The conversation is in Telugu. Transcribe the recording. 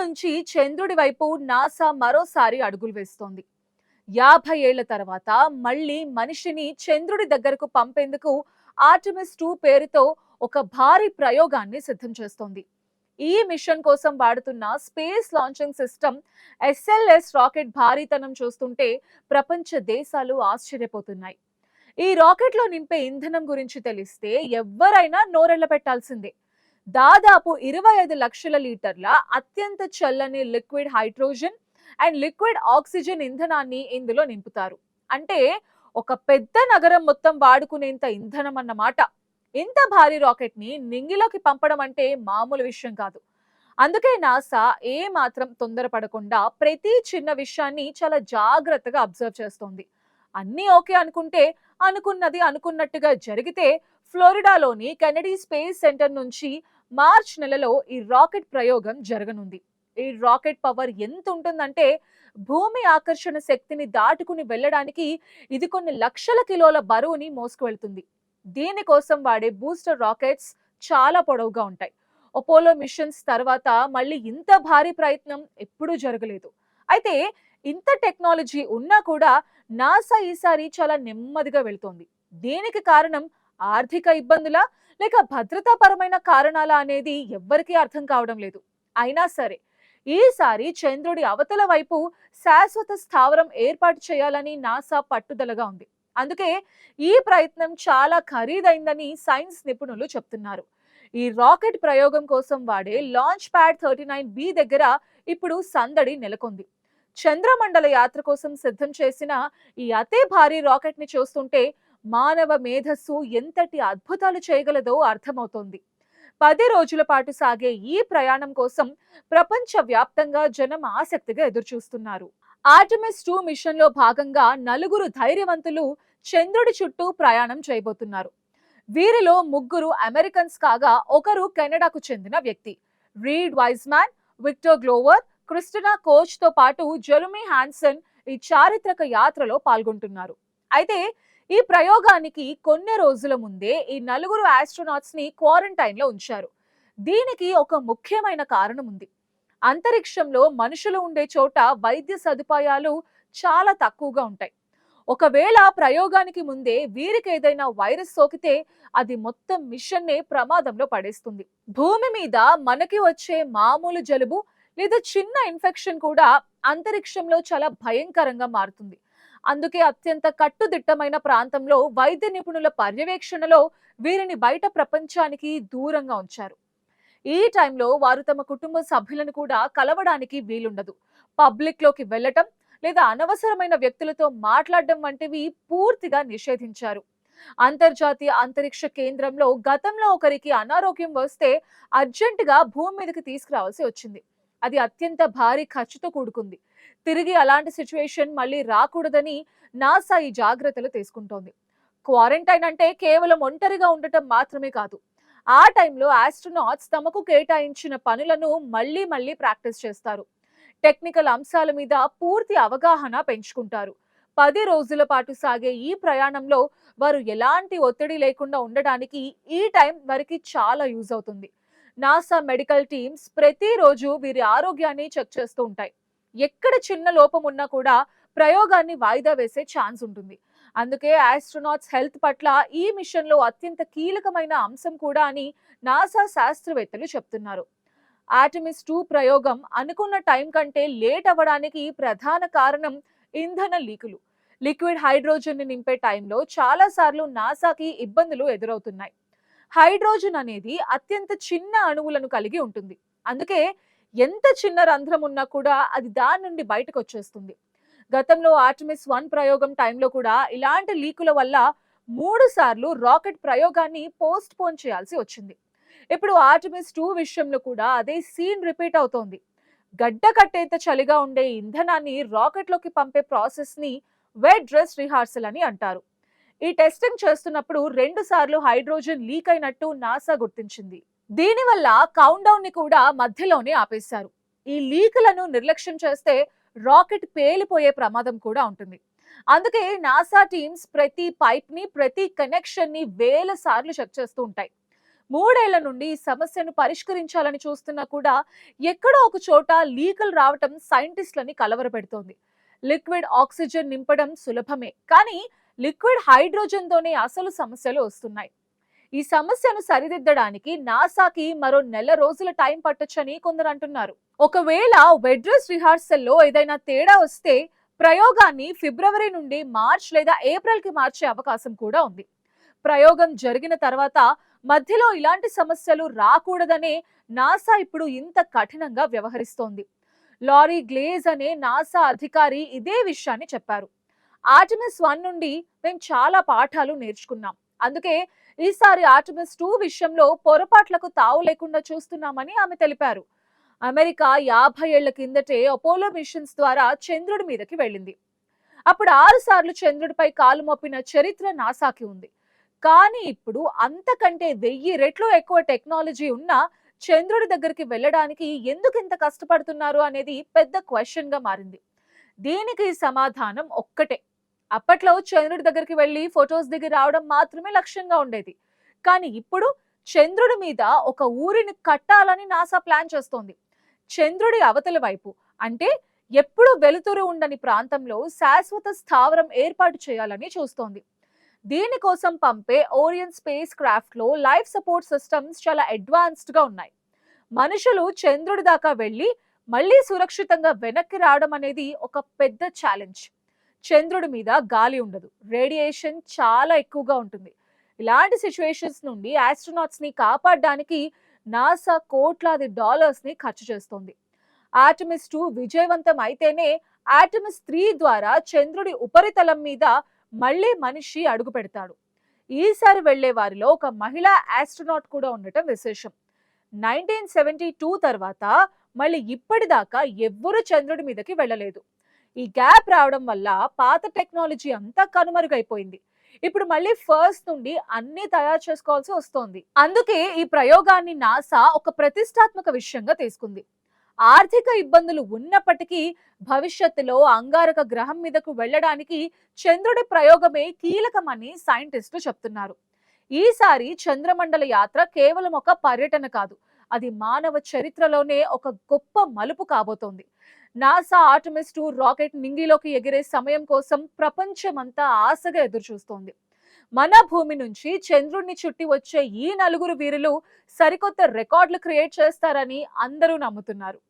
నుంచి చంద్రుడి వైపు నాసా మరోసారి అడుగులు వేస్తోంది. 50 ఏళ్ల తర్వాత మళ్ళీ మనిషిని చంద్రుడి దగ్గరకు పంపేందుకు ఆర్టెమిస్ 2 పేరుతో ఒక భారీ ప్రయోగాన్ని సిద్ధం చేస్తోంది. ఈ మిషన్ కోసం వాడుతున్న space launching system SLS rocket భారీతనం చూస్తుంటే ప్రపంచ దేశాలు ఆశ్చర్యపోతున్నాయి. ఈ రాకెట్లో నింపే ఇంధనం గురించి తెలిస్తే ఎవ్వరైనా నోరెళ్ల పెట్టాల్సిందే. దాదాపు 25 లక్షల లీటర్ల అత్యంత చల్లని liquid hydrogen and liquid oxygen ఇంధనాన్ని ఇందులో నింపుతారు. అంటే ఒక పెద్ద నగరం మొత్తం వాడుకునేంత ఇంధనం అన్నమాట. ఇంత భారీ రాకెట్ ని నింగిలోకి పంపడం అంటే మామూలు విషయం కాదు. అందుకే నాసా ఏ మాత్రం తొందరపడకుండా ప్రతి చిన్న విషయాన్ని చాలా జాగ్రత్తగా అబ్జర్వ్ చేస్తోంది. అన్నీ ఓకే అనుకుంటే, అనుకున్నది అనుకున్నట్టుగా జరిగితే ఫ్లోరిడాలోని కెనడీ స్పేస్ సెంటర్ నుంచి మార్చ్ నెలలో ఈ రాకెట్ ప్రయోగం జరగనుంది. ఈ రాకెట్ పవర్ ఎంత ఉంటుందంటే భూమి ఆకర్షణ శక్తిని దాటుకుని వెళ్ళడానికి ఇది కొన్ని లక్షల కిలోల బరువుని మోసుకువెళ్తుంది. దీనికోసం వాడే బూస్టర్ రాకెట్స్ చాలా పొడవుగా ఉంటాయి. అపోలో మిషన్స్ తర్వాత మళ్ళీ ఇంత భారీ ప్రయత్నం ఎప్పుడూ జరగలేదు. అయితే ఇంత టెక్నాలజీ ఉన్నా కూడా నాసా ఈసారి చాలా నెమ్మదిగా వెళ్తోంది. దీనికి కారణం ఆర్థిక ఇబ్బందులా లేక భద్రతాపరమైన కారణాలా అనేది ఎవ్వరికీ అర్థం కావడం లేదు. అయినా సరే ఈసారి చంద్రుడి అవతల వైపు శాశ్వత స్థావరం ఏర్పాటు చేయాలని నాసా పట్టుదలగా ఉంది. అందుకే ఈ ప్రయత్నం చాలా ఖరీదైందని సైన్స్ నిపుణులు చెప్తున్నారు. ఈ రాకెట్ ప్రయోగం కోసం వాడే లాంచ్ ప్యాడ్ 39B దగ్గర ఇప్పుడు సందడి నెలకొంది. చంద్రమండల యాత్ర కోసం సిద్ధం చేసిన ఈ అతి భారీ రాకెట్ ని చూస్తుంటే మానవ మేధస్సు ఎంతటి అద్భుతాలు చేయగలదో అర్థమవుతోంది. 10 రోజుల పాటు సాగే ఈ ప్రయాణం కోసం ప్రపంచ వ్యాప్తంగా జనం ఆసక్తిగా ఎదురుచూస్తున్నారు. ఆర్టెమిస్ 2 మిషన్ లో భాగంగా 4 ధైర్యవంతులు చంద్రుడి చుట్టూ ప్రయాణం చేయబోతున్నారు. వీరిలో 3 అమెరికన్స్ కాగా ఒకరు కెనడాకు చెందిన వ్యక్తి. Reid Wiseman, Victor Glover, Christina Koch తో పాటు జెరెమీ హాన్సన్ ఈ చారిత్రక యాత్రలో పాల్గొంటున్నారు. అయితే ఈ ప్రయోగానికి కొన్ని రోజుల ముందే ఈ 4 ఆస్ట్రోనాట్స్ ని క్వారంటైన్ లో ఉంచారు. దీనికి ఒక ముఖ్యమైన కారణం ఉంది. అంతరిక్షంలో మనుషులు ఉండే చోట వైద్య సదుపాయాలు చాలా తక్కువగా ఉంటాయి. ఒకవేళ ప్రయోగానికి ముందే వీరికి ఏదైనా వైరస్ సోకితే అది మొత్తం మిషన్ నే ప్రమాదంలో పడేస్తుంది. భూమి మీద మనకి వచ్చే మామూలు జలుబు లేదా చిన్న ఇన్ఫెక్షన్ కూడా అంతరిక్షంలో చాలా భయంకరంగా మారుతుంది. అందుకే అత్యంత కట్టుదిట్టమైన ప్రాంతంలో వైద్య నిపుణుల పర్యవేక్షణలో వీరిని బయట ప్రపంచానికి దూరంగా ఉంచారు. ఈ టైంలో వారు తమ కుటుంబ సభ్యులను కూడా కలవడానికి వీలుండదు. పబ్లిక్ లోకి వెళ్ళటం లేదా అనవసరమైన వ్యక్తులతో మాట్లాడడం వంటివి పూర్తిగా నిషేధించారు. అంతర్జాతీయ అంతరిక్ష కేంద్రంలో గతంలో ఒకరికి అనారోగ్యం వస్తే అర్జెంటుగా భూమి మీదకి తీసుకురావాల్సి వచ్చింది. అది అత్యంత భారీ ఖర్చుతో కూడుకుంది. తిరిగి అలాంటి సిచ్యువేషన్ మళ్ళీ రాకూడదని నాసా ఈ జాగ్రత్తలు తీసుకుంటోంది. క్వారంటైన్ అంటే కేవలం ఒంటరిగా ఉండటం మాత్రమే కాదు. ఆ టైంలో ఆస్ట్రోనాట్స్ తమకు కేటాయించిన పనులను మళ్ళీ మళ్ళీ ప్రాక్టీస్ చేస్తారు. టెక్నికల్ అంశాల మీద పూర్తి అవగాహన పెంచుకుంటారు. 10 రోజుల పాటు సాగే ఈ ప్రయాణంలో వారు ఎలాంటి ఒత్తిడి లేకుండా ఉండడానికి ఈ టైం వారికి చాలా యూజ్ అవుతుంది. నాసా మెడికల్ టీమ్స్ ప్రతిరోజు వీరి ఆరోగ్యాన్ని చెక్ చేస్తూ ఉంటాయి. ఎక్కడ చిన్న లోపం ఉన్నా కూడా ప్రయోగాన్ని వాయిదా వేసే ఛాన్స్ ఉంటుంది. అందుకే ఆస్ట్రోనాట్స్ హెల్త్ పట్ల ఈ మిషన్ లో అత్యంత కీలకమైన అంశం కూడా అని నాసా శాస్త్రవేత్తలు చెప్తున్నారు. ఆర్టెమిస్ 2 ప్రయోగం అనుకున్న టైం కంటే లేట్ అవ్వడానికి ప్రధాన కారణం ఇంధన లీకులు. లిక్విడ్ హైడ్రోజన్ ని నింపే టైంలో చాలా సార్లు నాసాకి ఇబ్బందులు ఎదురవుతున్నాయి. హైడ్రోజన్ అనేది అత్యంత చిన్న అణువులను కలిగి ఉంటుంది. అందుకే ఎంత చిన్న రంధ్రం ఉన్నా కూడా అది దాని నుండి బయటకు వచ్చేస్తుంది. గతంలో ఆర్టెమిస్ 1 ప్రయోగం టైంలో కూడా ఇలాంటి లీకుల వల్ల 3 సార్లు రాకెట్ ప్రయోగాన్ని పోస్ట్ పోన్ చేయాల్సి వచ్చింది. ఇప్పుడు ఆర్టెమిస్ 2 విషయంలో కూడా అదే సీన్ రిపీట్ అవుతోంది. గడ్డ కట్టేంత చలిగా ఉండే ఇంధనాన్ని రాకెట్ లోకి పంపే ప్రాసెస్ ని వెట్ డ్రెస్ రిహార్సల్ అని అంటారు. ఈ టెస్టింగ్ చేస్తున్నప్పుడు 2 సార్లు హైడ్రోజన్ లీక్ అయినట్టు నాసా గుర్తించింది. దీనివల్ల కౌంట్ డౌన్ ని కూడా మధ్యలోనే ఆపేశారు. ఈ లీకులను నిర్లక్ష్యం చేస్తే రాకెట్ పేలిపోయే ప్రమాదం కూడా ఉంటుంది. అందుకే నాసా టీమ్స్ ప్రతి పైప్ ని, ప్రతి కనెక్షన్ ని వేల సార్లు చెక్ చేస్తూ ఉంటాయి. 3 ఏళ్ల నుండి ఈ సమస్యను పరిష్కరించాలని చూస్తున్నా కూడా ఎక్కడో ఒక చోట లీకులు రావటం సైంటిస్టులని కలవరపెడుతోంది. లిక్విడ్ ఆక్సిజన్ నింపడం సులభమే, కానీ లిక్విడ్ హైడ్రోజన్ తోనే అసలు సమస్యలు వస్తున్నాయి. ఈ సమస్యను సరిదిద్దడానికి నాసాకి మరో నెల రోజుల టైం పట్టొచ్చని కొందరు అంటున్నారు. ఒకవేళ బెడ్ డ్రెస్ రిహార్సల్లో ఏదైనా తేడా వస్తే ప్రయోగాన్ని ఫిబ్రవరి నుండి మార్చ్ లేదా ఏప్రిల్ కి మార్చే అవకాశం కూడా ఉంది. ప్రయోగం జరిగిన తర్వాత మధ్యలో ఇలాంటి సమస్యలు రాకూడదనే నాసా ఇప్పుడు ఇంత కఠినంగా వ్యవహరిస్తోంది. లారీ గ్లేజ్ అనే నాసా అధికారి ఇదే విషయాన్ని చెప్పారు. ఆర్టెమిస్ 1 నుండి మేము చాలా పాఠాలు నేర్చుకున్నాం, అందుకే ఈసారి ఆర్టెమిస్ 2 విషయంలో పొరపాట్లకు తావు లేకుండా చూస్తున్నామని ఆమె తెలిపారు. అమెరికా 50 ఏళ్ల కిందటే అపోలో మిషన్స్ ద్వారా చంద్రుడి మీదకి వెళ్ళింది. అప్పుడు 6 సార్లు చంద్రుడిపై కాలు మోపిన చరిత్ర నాసాకి ఉంది. కానీ ఇప్పుడు అంతకంటే 1000 రెట్లు ఎక్కువ టెక్నాలజీ ఉన్న చంద్రుడి దగ్గరికి వెళ్ళడానికి ఎందుకు ఇంత కష్టపడుతున్నారు అనేది పెద్ద క్వశ్చన్ గా మారింది. దీనికి సమాధానం ఒక్కటే. అప్పట్లో చంద్రుడి దగ్గరికి వెళ్ళి ఫొటోస్ దిగి రావడం మాత్రమే లక్ష్యంగా ఉండేది. కానీ ఇప్పుడు చంద్రుడి మీద ఒక ఊరిని కట్టాలని నాసా ప్లాన్ చేస్తోంది. చంద్రుడి అవతల వైపు, అంటే ఎప్పుడు వెలుతురు ఉండని ప్రాంతంలో శాశ్వత స్థావరం ఏర్పాటు చేయాలని చూస్తోంది. దీనికోసం పంపే ఓరియన్ స్పేస్ క్రాఫ్ట్ లో లైఫ్ సపోర్ట్ సిస్టమ్స్ చాలా అడ్వాన్స్డ్ గా ఉన్నాయి. మనుషులు చంద్రుడి దాకా వెళ్ళి మళ్ళీ సురక్షితంగా వెనక్కి రావడం అనేది ఒక పెద్ద ఛాలెంజ్. చంద్రుడి మీద గాలి ఉండదు, రేడియేషన్ చాలా ఎక్కువగా ఉంటుంది. ఇలాంటి సిచ్యువేషన్స్ నుండి ఆస్ట్రోనాట్స్ ని కాపాడడానికి నాసా కోట్లాది డాలర్స్ ని ఖర్చు చేస్తోంది. ఆర్టెమిస్ 2 విజయవంతం అయితేనే ఆర్టెమిస్ 3 ద్వారా చంద్రుడి ఉపరితలం మీద మళ్ళీ మనిషి అడుగు పెడతాడు. ఈసారి వెళ్లే వారిలో ఒక మహిళా ఆస్ట్రోనాట్ కూడా ఉండటం విశేషం. 1972 తర్వాత మళ్ళీ ఇప్పటిదాకా ఎవ్వరూ చంద్రుడి మీదకి వెళ్ళలేదు. ఈ గ్యాప్ రావడం వల్ల పాత టెక్నాలజీ అంతా కనుమరుగైపోయింది. ఇప్పుడు మళ్ళీ ఫస్ట్ నుండి అన్ని తయారు చేసుకోవాల్సి వస్తోంది. అందుకే ఈ ప్రయోగాన్ని నాసా ఒక ప్రతిష్టాత్మక విషయంగా తీసుకుంది. ఆర్థిక ఇబ్బందులు ఉన్నప్పటికీ భవిష్యత్తులో అంగారక గ్రహం మీదకు వెళ్ళడానికి చంద్రుడి ప్రయోగమే కీలకమని సైంటిస్టులు చెప్తున్నారు. ఈసారి చంద్రమండల యాత్ర కేవలం ఒక పర్యటన కాదు, అది మానవ చరిత్రలోనే ఒక గొప్ప మలుపు కాబోతోంది. నాసా ఆర్టెమిస్ 2 రాకెట్ నింగిలోకి ఎగిరే సమయం కోసం ప్రపంచమంతా ఆశగా ఎదురుచూస్తోంది. మన భూమి నుంచి చంద్రుడిని చుట్టి వచ్చే ఈ 4 వీరులు సరికొత్త రికార్డులు క్రియేట్ చేస్తారని అందరూ నమ్ముతున్నారు.